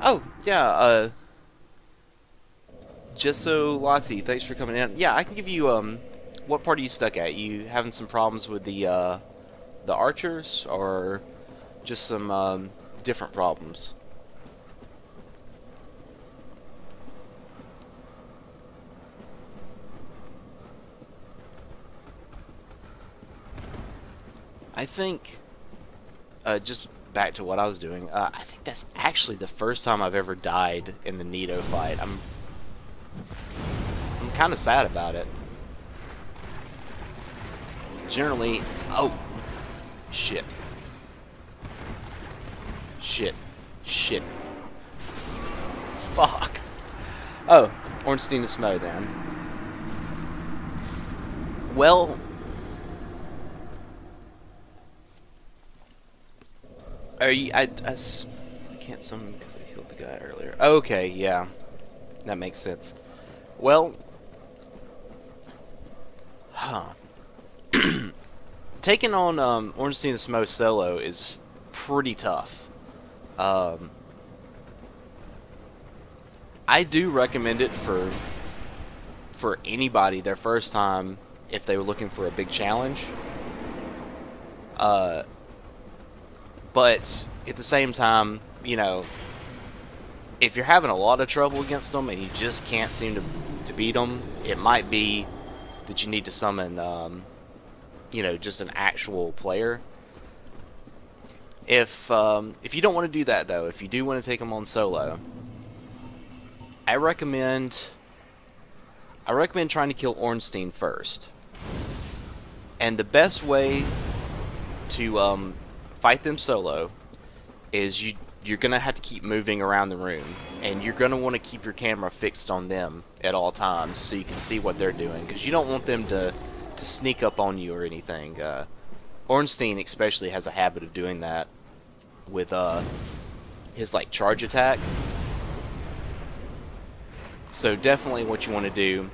Oh, yeah, Gesso Lati, thanks for coming in. Yeah, I can give you, what part are you stuck at? You having some problems with the archers, or just some, different problems? I think, just back to what I was doing, I think that's actually the first time I've ever died in the Nito fight. I'm kind of sad about it. Generally, oh, shit, shit, shit, fuck. Oh, Ornstein and Smo then. Well, are you, I can't summon because I killed the guy earlier. Okay, yeah, that makes sense. Well, huh. Taking on Ornstein and Smo solo is pretty tough. Um, I do recommend it for anybody their first time if they were looking for a big challenge. Uh, but at the same time, if you're having a lot of trouble against them and you just can't seem to beat them, it might be that you need to summon, just an actual player. If you don't want to do that though, if you do want to take them on solo, I recommend trying to kill Ornstein first. And the best way to fight them solo is you're gonna have to keep moving around the room, and you're gonna want to keep your camera fixed on them at all times so you can see what they're doing, because you don't want them to sneak up on you or anything. Ornstein especially has a habit of doing that with his like charge attack. So definitely what you want to do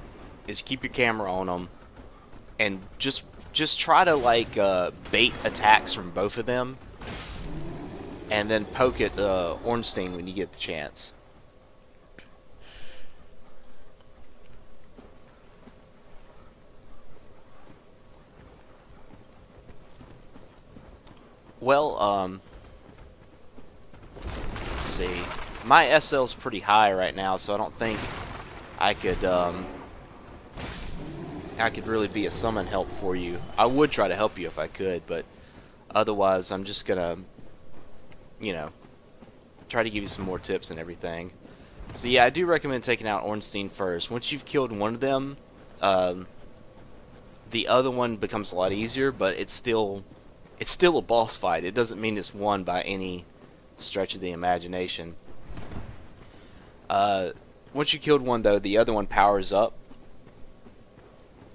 is keep your camera on them and just try to like bait attacks from both of them, and then poke at Ornstein when you get the chance. Well, let's see. My SL's pretty high right now, so I don't think I could really be a summon help for you. I would try to help you if I could, but otherwise I'm just gonna, try to give you some more tips and everything. So yeah, I do recommend taking out Ornstein first. Once you've killed one of them, the other one becomes a lot easier, but it's still a boss fight. It doesn't mean it's won by any stretch of the imagination. Once you killed one, though, the other one powers up.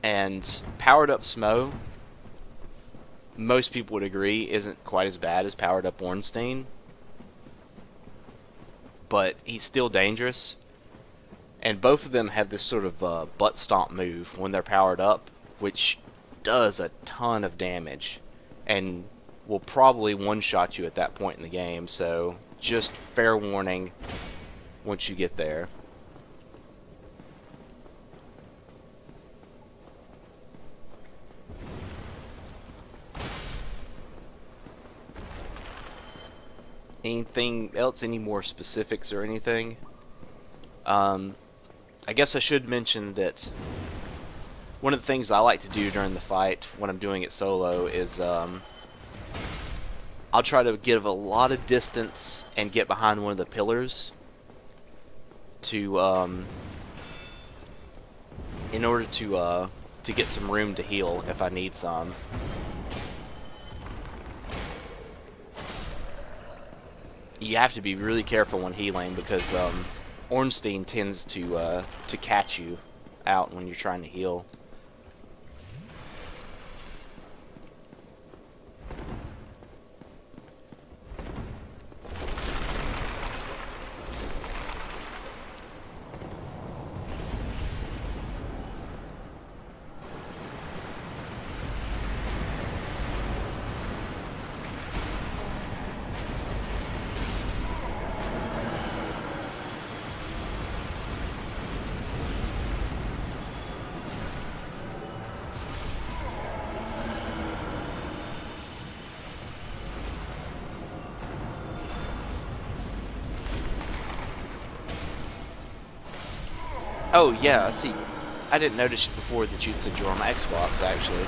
And powered up Smo, most people would agree, isn't quite as bad as powered up Ornstein. But he's still dangerous. And both of them have this sort of butt stomp move when they're powered up, which does a ton of damage. And will probably one-shot you at that point in the game, so just fair warning once you get there. Anything else? Any more specifics or anything? I guess I should mention that one of the things I like to do during the fight when I'm doing it solo is I'll try to give a lot of distance and get behind one of the pillars to in order to get some room to heal if I need some. You have to be really careful when healing because Ornstein tends to catch you out when you're trying to heal. Oh, yeah, I see. I didn't notice before that you'd said you're on Xbox, actually.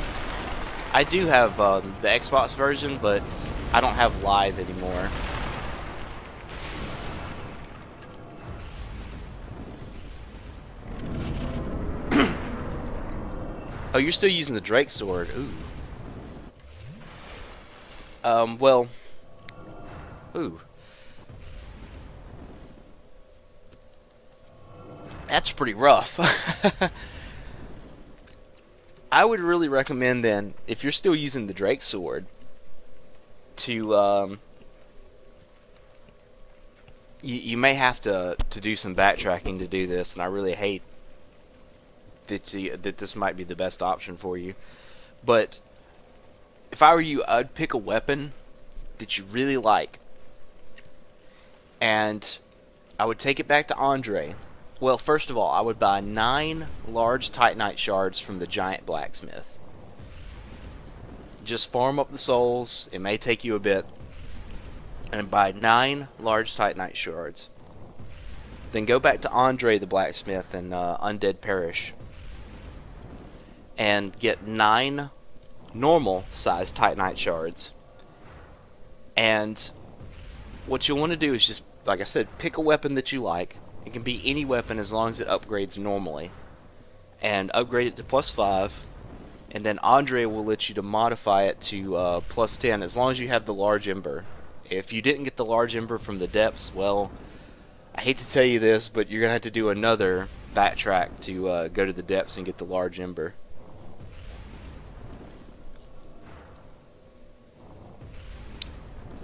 I do have the Xbox version, but I don't have Live anymore. Oh, you're still using the Drake sword. Ooh. Well... Ooh. That's pretty rough. I would really recommend then, if you're still using the Drake sword, to you may have to do some backtracking to do this, and I really hate that this might be the best option for you. But if I were you, I'd pick a weapon that you really like, and I would take it back to Andre. Well, first of all, I would buy 9 large Titanite shards from the giant blacksmith. Just farm up the souls. It may take you a bit. And buy 9 large Titanite shards. Then go back to Andre the blacksmith and Undead Parish. And get 9 normal sized Titanite shards. And what you'll want to do is just, like I said, pick a weapon that you like. It can be any weapon as long as it upgrades normally. And upgrade it to +5. And then Andre will let you to modify it to +10 as long as you have the large ember. If you didn't get the large ember from the depths, well, I hate to tell you this, but you're going to have to do another backtrack to go to the depths and get the large ember.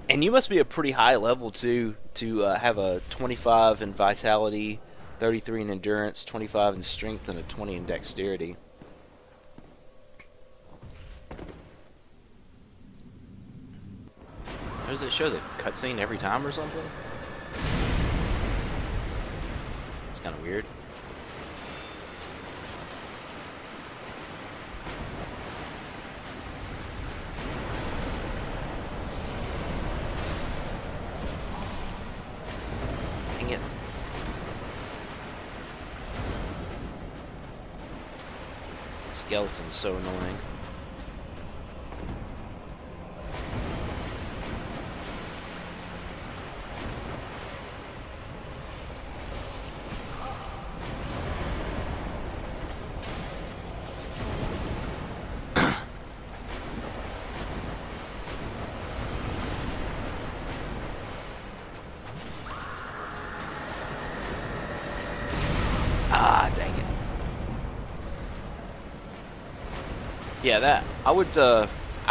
And you must be a pretty high level too to have a 25 in vitality, 33 in endurance, 25 in strength, and a 20 in dexterity. Does it show the cutscene every time or something? It's kind of weird. Dang it. Skeleton's so annoying. Ah, dang it. Yeah, that I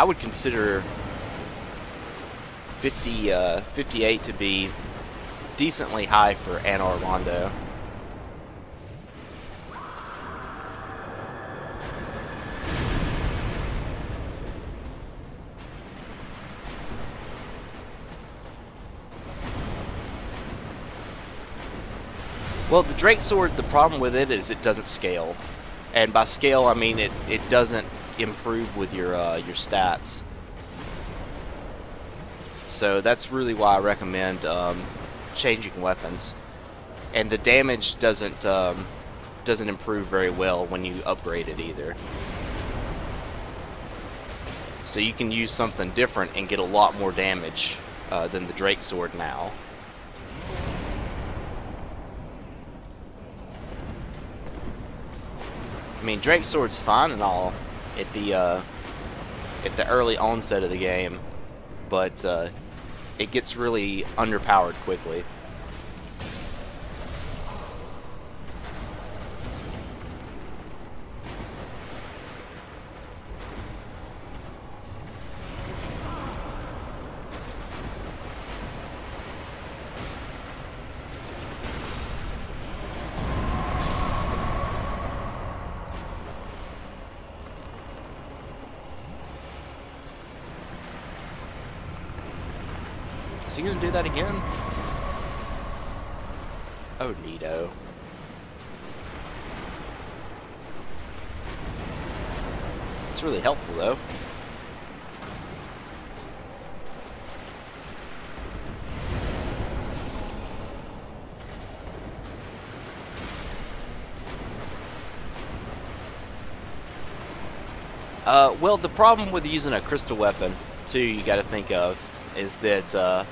would consider 58 to be decently high for Anor Londo. Well, the Drake Sword, the problem with it is it doesn't scale. And by scale, I mean it doesn't improve with your stats. So that's really why I recommend changing weapons. And the damage doesn't improve very well when you upgrade it either. So you can use something different and get a lot more damage than the Drake Sword now. I mean, Drake Sword's fine and all at the early onset of the game, but it gets really underpowered quickly. Is he gonna do that again? Oh, Nito. It's really helpful, though. Well, the problem with using a crystal weapon, too, you got to think of, is that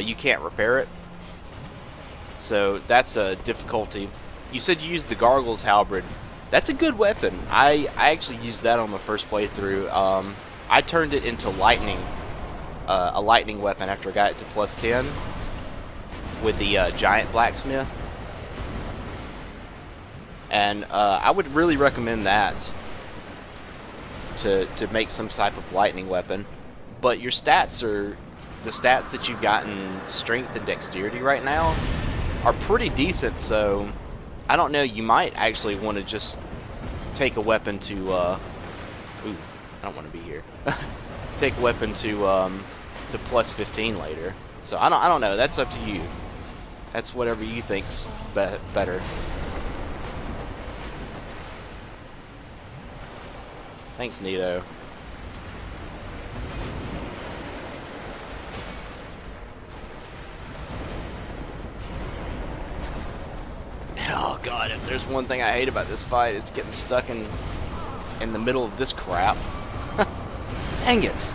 you can't repair it. So that's a difficulty. You said you used the Gargoyle's Halberd. That's a good weapon. I actually used that on my first playthrough. I turned it into lightning, a lightning weapon after I got it to plus 10 with the giant blacksmith. And I would really recommend that to make some type of lightning weapon. But your stats are the stats that you've gotten strength and dexterity right now are pretty decent, so I don't know, you might actually want to just take a weapon to ooh, I don't want to be here. Take a weapon to plus 15 later. So I don't know, that's up to you. That's whatever you think's better. Thanks, Nito. Oh god, if there's one thing I hate about this fight, it's getting stuck in the middle of this crap. Dang it.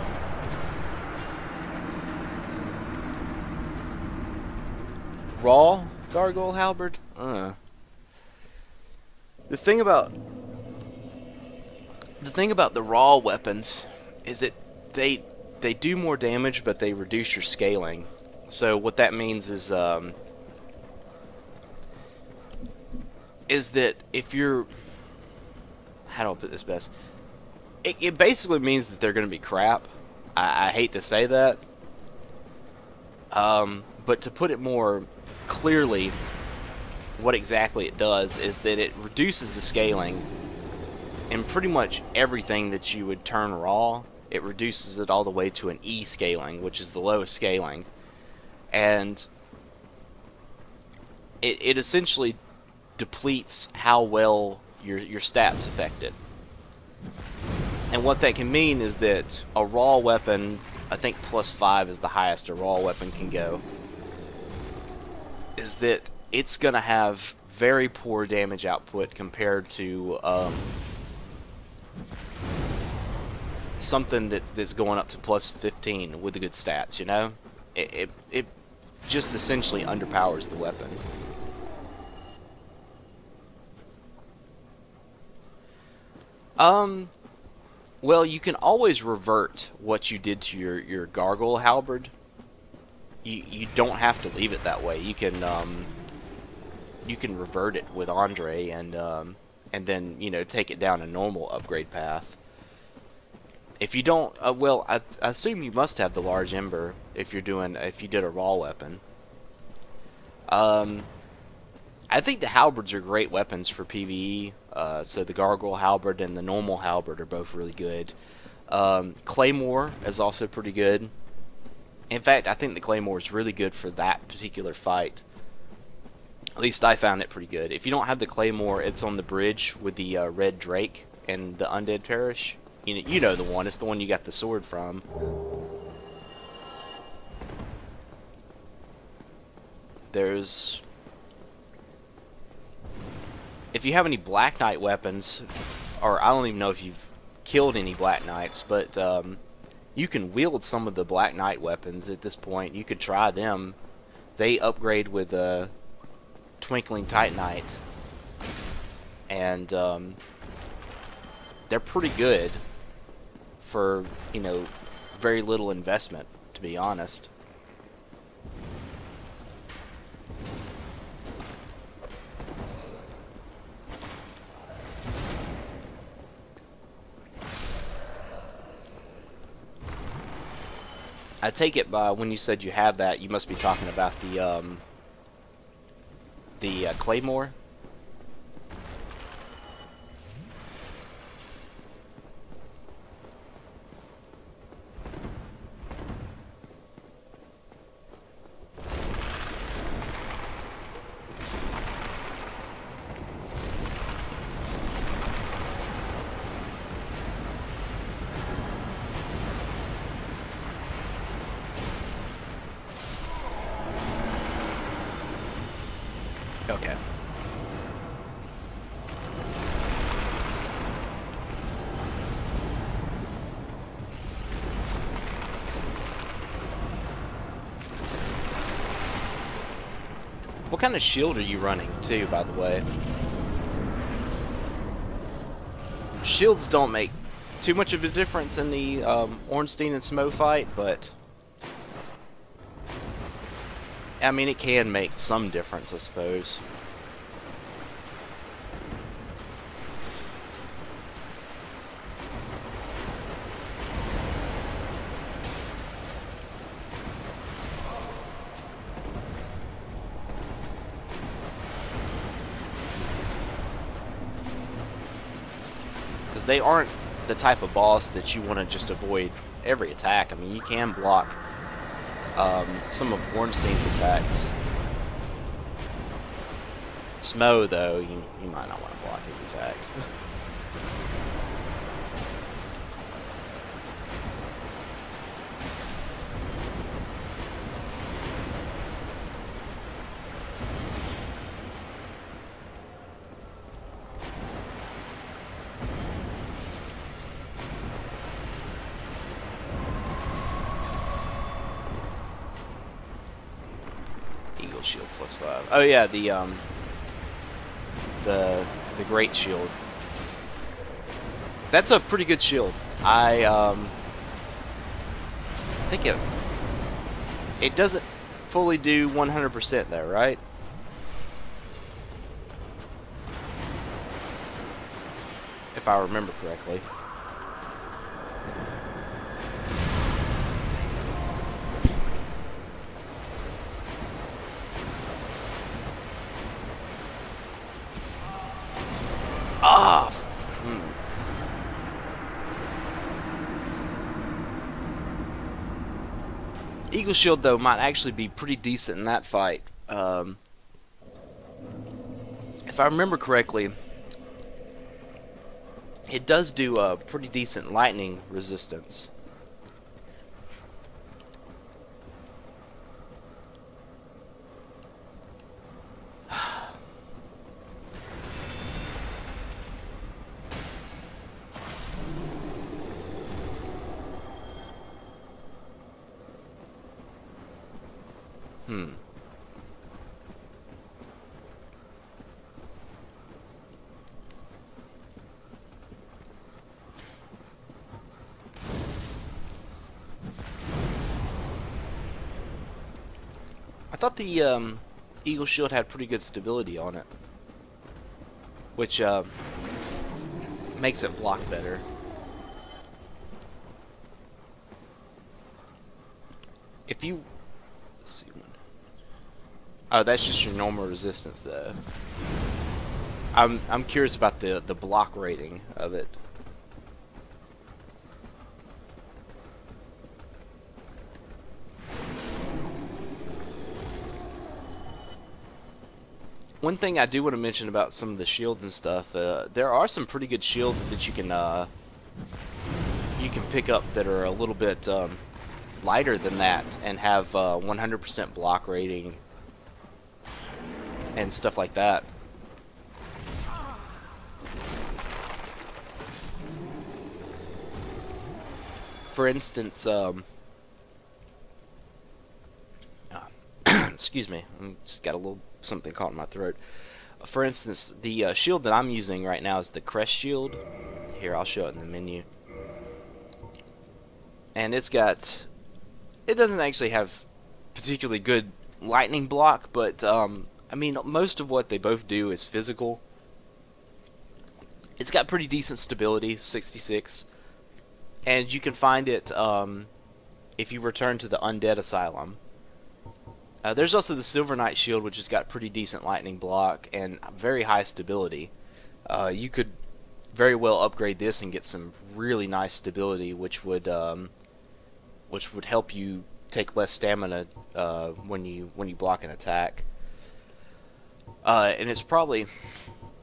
Raw Gargoyle Halberd? The thing about the raw weapons is that they do more damage, but they reduce your scaling. So what that means is that if you're, how do I put this best? It basically means that they're going to be crap. I hate to say that, but to put it more clearly, what exactly it does is that it reduces the scaling. And pretty much everything that you would turn raw, it reduces it all the way to an E scaling, which is the lowest scaling. And it essentially depletes how well your stats affect it. And what that can mean is that a raw weapon, I think plus 5 is the highest a raw weapon can go, is that it's going to have very poor damage output compared to something that's going up to plus 15 with the good stats, you know? It just essentially underpowers the weapon. Well, you can always revert what you did to your Gargoyle Halberd. You don't have to leave it that way. You can revert it with Andre and then, you know, take it down a normal upgrade path. If you don't, well, I assume you must have the large ember if you did a raw weapon. I think the halberds are great weapons for PvE. So the Gargoyle Halberd and the normal Halberd are both really good. Claymore is also pretty good. In fact, I think the Claymore is really good for that particular fight. At least I found it pretty good. If you don't have the Claymore, it's on the bridge with the red drake and the undead parish. You know the one. It's the one you got the sword from. There's... If you have any Black Knight weapons, or I don't even know if you've killed any Black Knights, but you can wield some of the Black Knight weapons at this point. You could try them. They upgrade with Twinkling Titanite. And they're pretty good for, you know, very little investment, to be honest. I take it by when you said you have that, you must be talking about the Claymore. Okay. What kind of shield are you running, too, by the way? Shields don't make too much of a difference in the Ornstein and Smo fight, but I mean, it can make some difference, I suppose. Because they aren't the type of boss that you want to just avoid every attack. I mean, you can block some of Ornstein's attacks. Smo, though, you might not want to block his attacks. Shield +5. Oh yeah, the great shield. That's a pretty good shield. I think it doesn't fully do 100% though, right? If I remember correctly. Ah! Eagle Shield, though, might actually be pretty decent in that fight. If I remember correctly, it does do a pretty decent lightning resistance. I thought the Eagle Shield had pretty good stability on it, which makes it block better. If you let's see, oh, that's just your normal resistance, though. I'm curious about the block rating of it. One thing I do want to mention about some of the shields and stuff, there are some pretty good shields that you can pick up that are a little bit lighter than that and have 100% block rating and stuff like that. For instance, excuse me, I just got a little something caught in my throat. For instance, the shield that I'm using right now is the Crest Shield. Here, I'll show it in the menu. And it doesn't actually have particularly good lightning block, but I mean, most of what they both do is physical. It's got pretty decent stability, 66, and you can find it if you return to the Undead Asylum. There's also the Silver Knight Shield, which has got pretty decent lightning block and very high stability. You could very well upgrade this and get some really nice stability, which would help you take less stamina when you block an attack. And it's probably,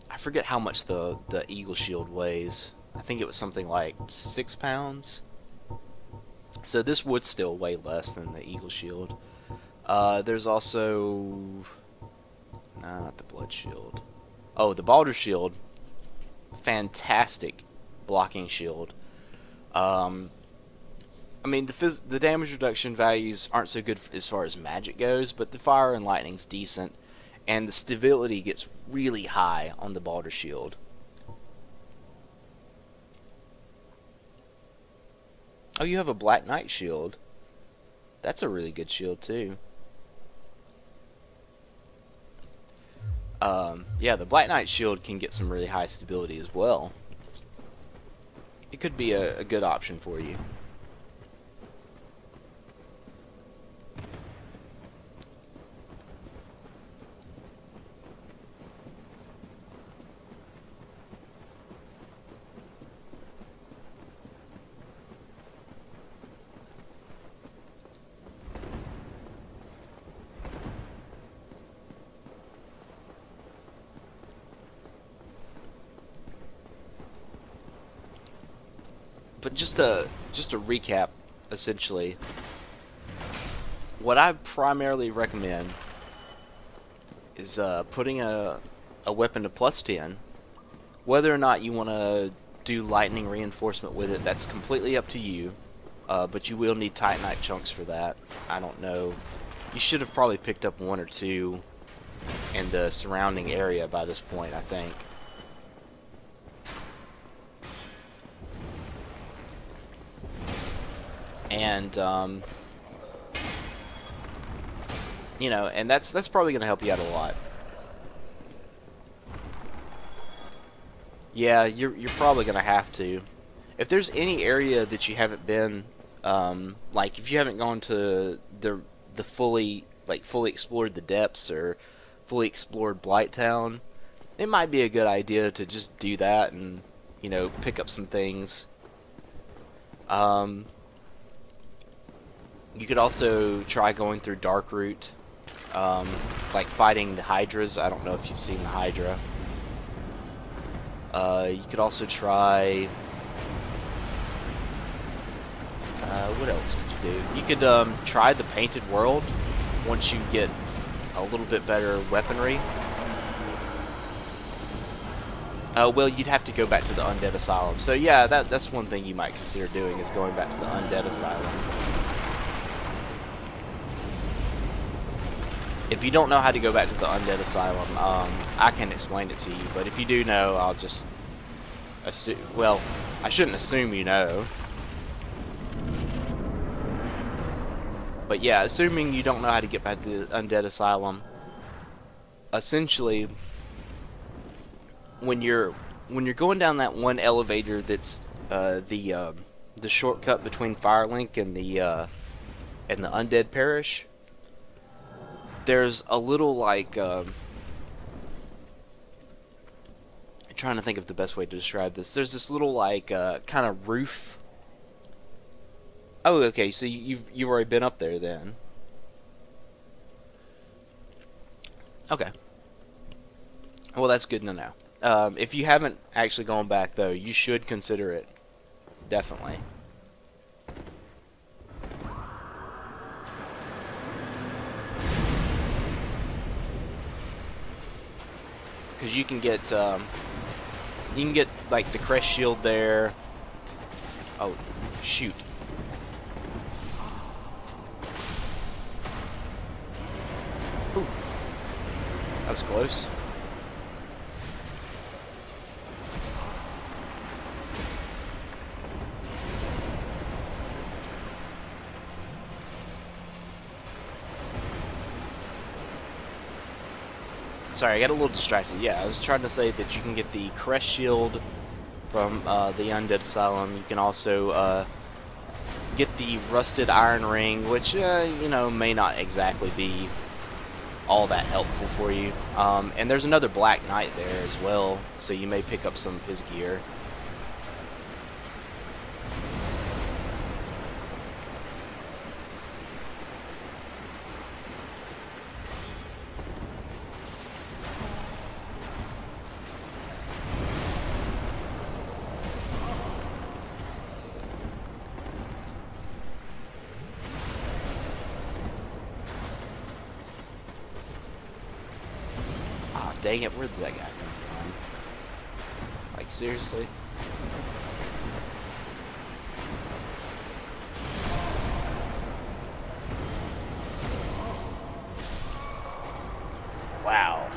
I forget how much the Eagle Shield weighs. I think it was something like 6 pounds. So this would still weigh less than the Eagle Shield. There's also, nah, not the Blood Shield. Oh, the Balder Shield. Fantastic blocking shield. I mean, the damage reduction values aren't so good as far as magic goes, but the fire and lightning's decent. and the stability gets really high on the Balder shield. Oh, you have a Black Knight shield. That's a really good shield too. Yeah, the Black Knight shield can get some really high stability as well. It could be a good option for you. But just to recap, essentially, what I primarily recommend is putting a weapon to +10. Whether or not you want to do lightning reinforcement with it, that's completely up to you. But you will need Titanite chunks for that. I don't know. You should have probably picked up 1 or 2 in the surrounding area by this point, I think. And you know, and that's probably going to help you out a lot. Yeah, you're probably going to have to. If there's any area that you haven't been, like if you haven't gone to the fully explored the depths or fully explored Blighttown, it might be a good idea to just do that and, you know, pick up some things. You could also try going through Darkroot, like fighting the Hydras. I don't know if you've seen the Hydra. You could also try... what else could you do? You could try the Painted World once you get a little bit better weaponry. Well, you'd have to go back to the Undead Asylum. So yeah, that's one thing you might consider doing, is going back to the Undead Asylum. If you don't know how to go back to the Undead Asylum, I can explain it to you, but if you do know, I'll just assume... Well, I shouldn't assume you know. But yeah, assuming you don't know how to get back to the Undead Asylum, essentially, when you're going down that one elevator that's the shortcut between Firelink and the Undead Parish, there's a little, like, I'm trying to think of the best way to describe this. There's this little, like, kind of roof. Oh, okay, so you've already been up there then. Okay. Well, that's good to know. If you haven't actually gone back, though, you should consider it. Definitely. Because you can get like the crest shield there. Oh, shoot! Ooh, that was close. Sorry, I got a little distracted. Yeah, I was trying to say that you can get the crest shield from the Undead Asylum. You can also get the rusted iron ring, which you know, may not exactly be all that helpful for you. And there's another Black Knight there as well, so you may pick up some of his gear. Dang it, where did that guy come from? Like, seriously? Wow.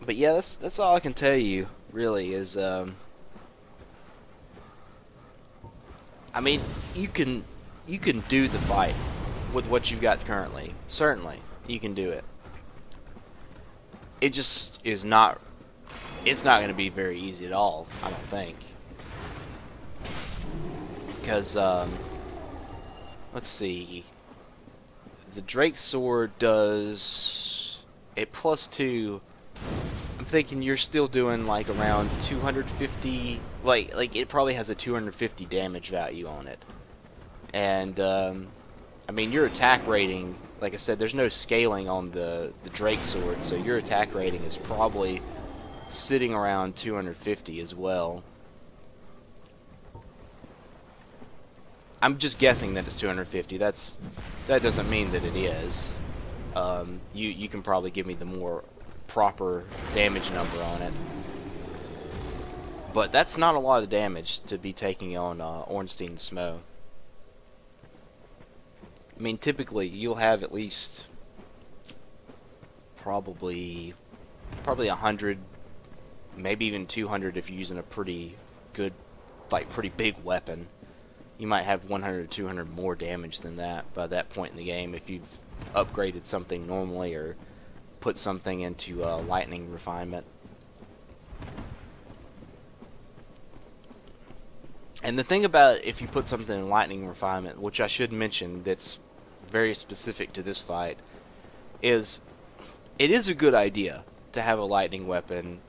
But yeah, that's all I can tell you. Really, is I mean, you can do the fight with what you've got currently. Certainly, you can do it. It just is not. It's not going to be very easy at all. I don't think. Because let's see. The Drake Sword does it +2. I'm thinking you're still doing like around 250. Like it probably has a 250 damage value on it. And I mean, your attack rating, like I said, there's no scaling on the Drake Sword, so your attack rating is probably sitting around 250 as well. I'm just guessing that it's 250. That doesn't mean that it is. You can probably give me the more proper damage number on it. But that's not a lot of damage to be taking on Ornstein and Smo. I mean, typically you'll have at least probably 100, maybe even 200 if you're using a pretty good, like pretty big weapon. You might have 100 or 200 more damage than that by that point in the game if you've upgraded something normally or put something into lightning refinement. And the thing about if you put something in lightning refinement, which I should mention that's very specific to this fight, is it is a good idea to have a lightning weapon.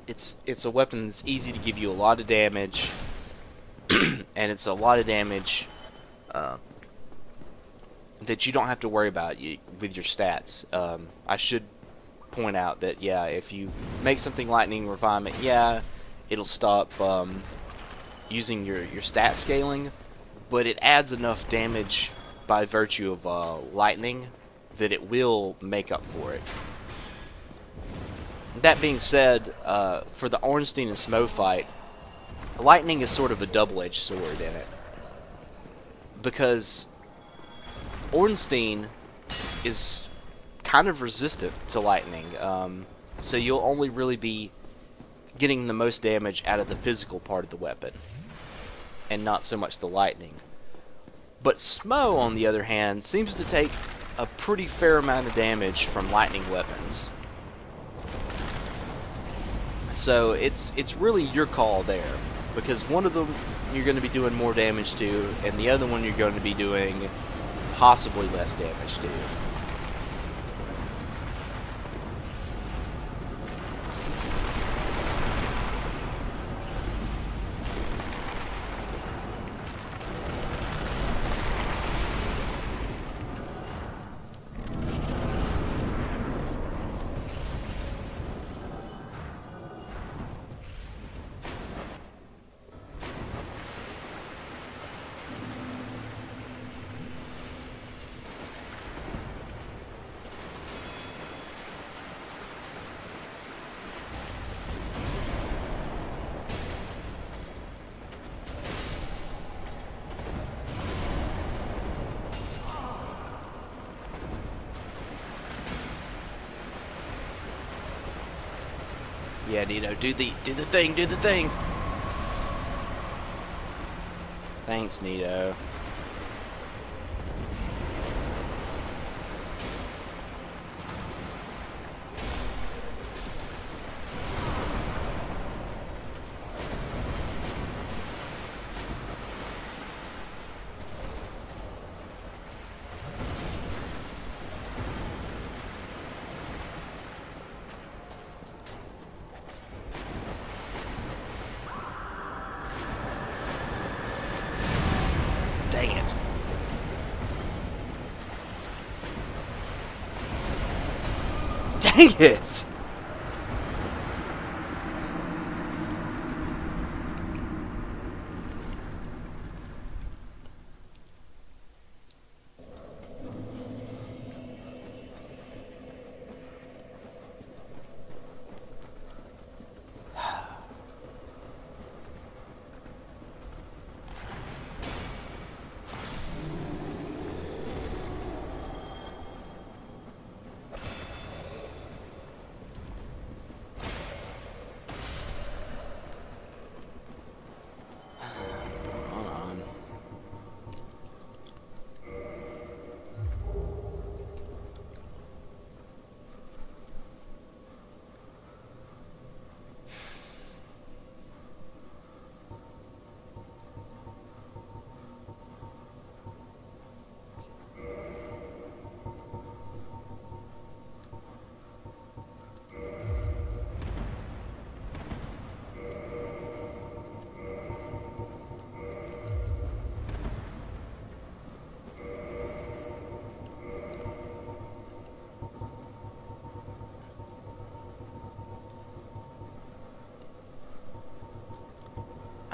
It's a weapon that's easy to give you a lot of damage, and it's a lot of damage that you don't have to worry about with your stats. I should point out that, yeah, if you make something lightning refinement, yeah, it'll stop using your stat scaling, but it adds enough damage by virtue of lightning that it will make up for it. That being said, for the Ornstein and Smo fight, lightning is sort of a double-edged sword in it, because Ornstein is kind of resistant to lightning, so you'll only really be getting the most damage out of the physical part of the weapon, and not so much the lightning. But Smo, on the other hand, seems to take a pretty fair amount of damage from lightning weapons. So it's really your call there, because one of them you're going to be doing more damage to, and the other one you're going to be doing possibly less damage to. Yeah, Nito, do the thing, do the thing. Thanks, Nito. Dang it. Dang it!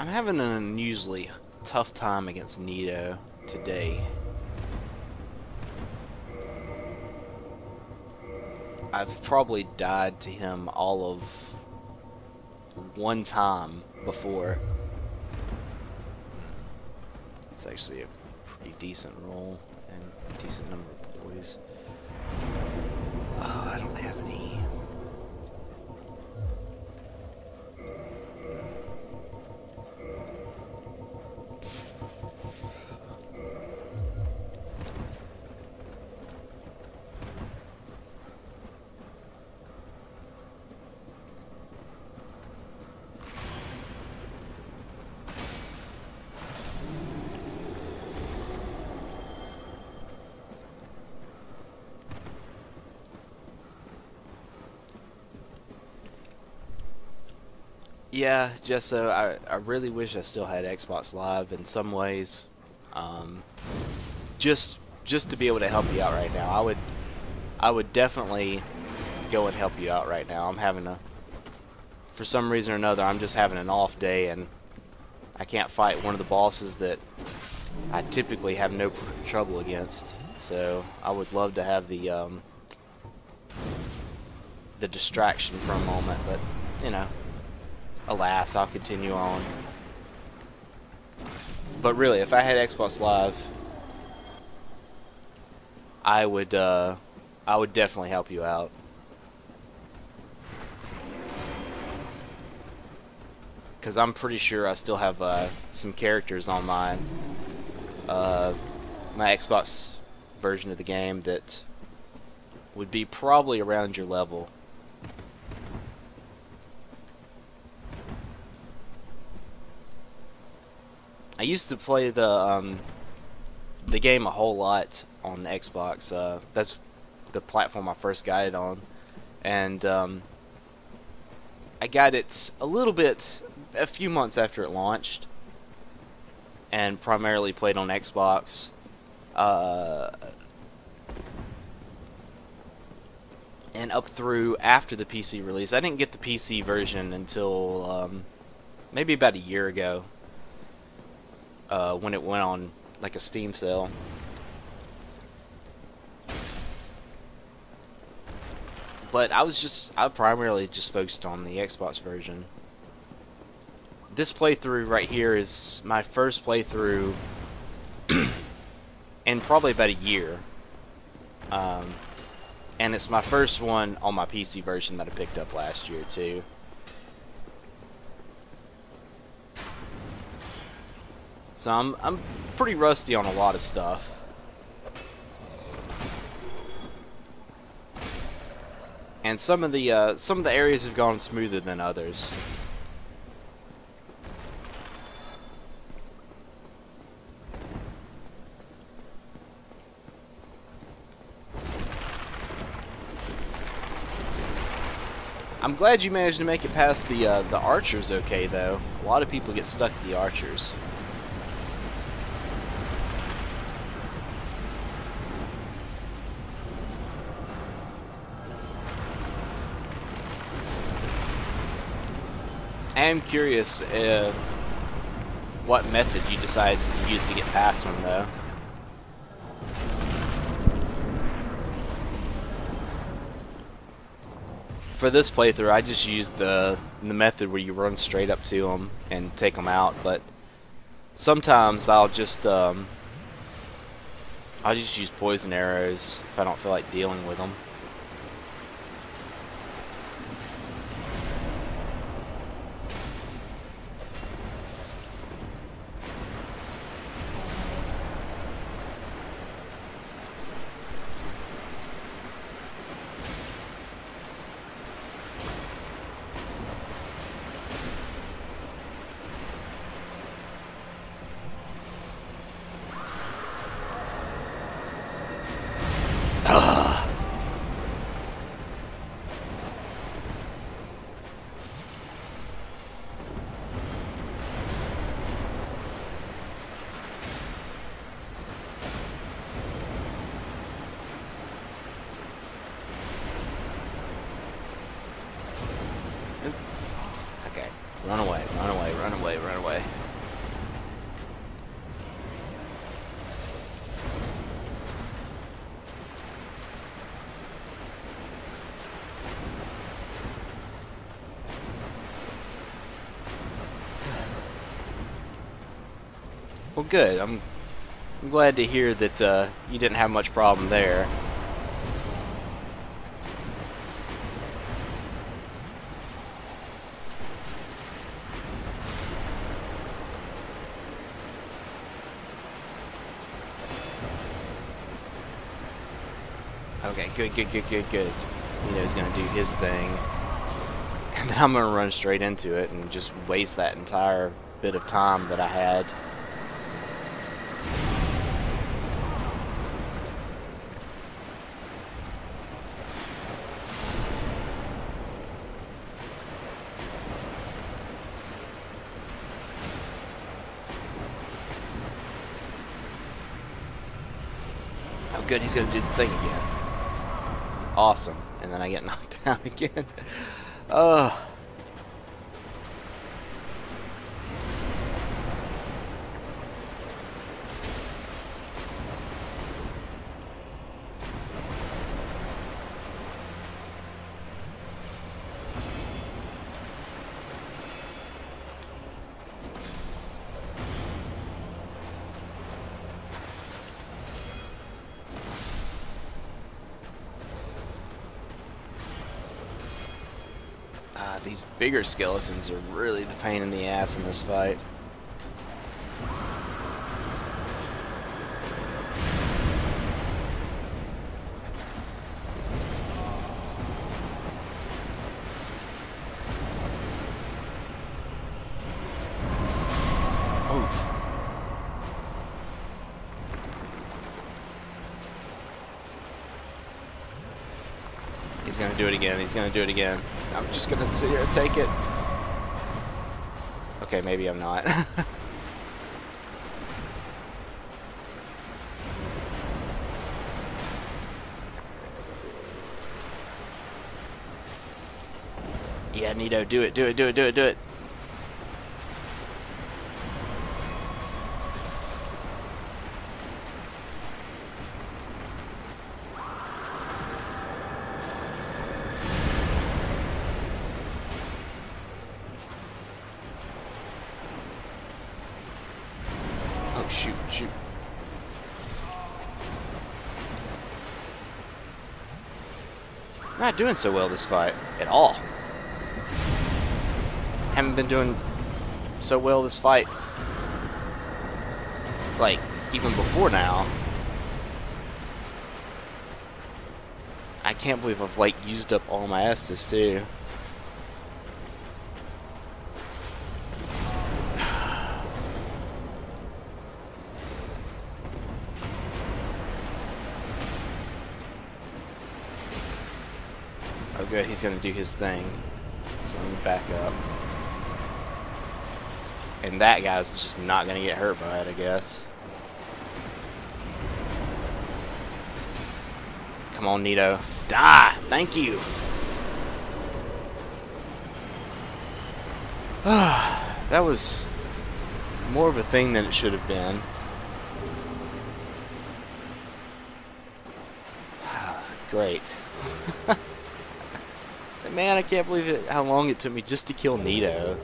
I'm having an unusually tough time against Nito today. I've probably died to him all of one time before. It's actually a pretty decent roll and a decent number of boys. Oh, I don't have any. Yeah, just so I really wish I still had Xbox Live in some ways. Just to be able to help you out right now. I would definitely go and help you out right now. I'm having a, for some reason or another, I'm just having an off day and I can't fight one of the bosses that I typically have no trouble against. So I would love to have the distraction for a moment, but you know, alas, I'll continue on. But really, if I had Xbox Live, I would definitely help you out. Because I'm pretty sure I still have some characters on my Xbox version of the game that would be probably around your level. I used to play the game a whole lot on Xbox. That's the platform I first got it on, and I got it a few months after it launched, and primarily played on Xbox. And up through after the PC release. I didn't get the PC version until maybe about a year ago. When it went on like a Steam sale. But I primarily just focused on the Xbox version. This playthrough right here is my first playthrough in probably about a year. And it's my first one on my PC version that I picked up last year too. So I'm pretty rusty on a lot of stuff. And some of the areas have gone smoother than others. I'm glad you managed to make it past the archers okay though. A lot of people get stuck at the archers. I am curious what method you decided to use to get past them, though. For this playthrough, I just used the method where you run straight up to them and take them out. But sometimes I'll just use poison arrows if I don't feel like dealing with them. Well, good. I'm glad to hear that you didn't have much problem there. Okay, good. Nito's gonna do his thing. And then I'm gonna run straight into it and just waste that entire bit of time that I had. Oh good, he's gonna do the thing again. Awesome. And then I get knocked down again. Oh. These bigger skeletons are really the pain in the ass in this fight. Oof. He's gonna do it again. He's gonna do it again. I'm just gonna sit here and take it. Okay, maybe I'm not. Yeah, Nito, do it. Oh, shoot. Not doing so well this fight at all. Haven't been doing so well this fight, like, even before now. I can't believe I've, like, used up all my S's, too. Oh, good, he's gonna do his thing. So let me back up. And that guy's just not gonna get hurt by it, I guess. Come on, Nito. Die! Thank you! That was more of a thing than it should have been. Great. Man, I can't believe it, how long it took me just to kill Nito.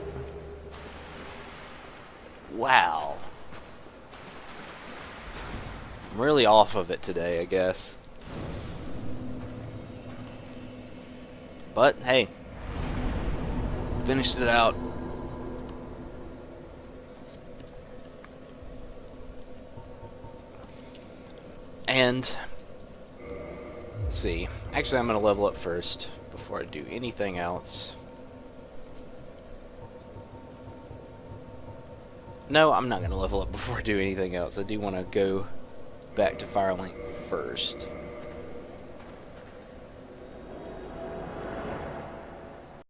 Wow. I'm really off of it today, I guess. But, hey. Finished it out. And, let's see. Actually, I'm going to level up first before I do anything else. No, I'm not going to level up before I do anything else. I do want to go back to Firelink first.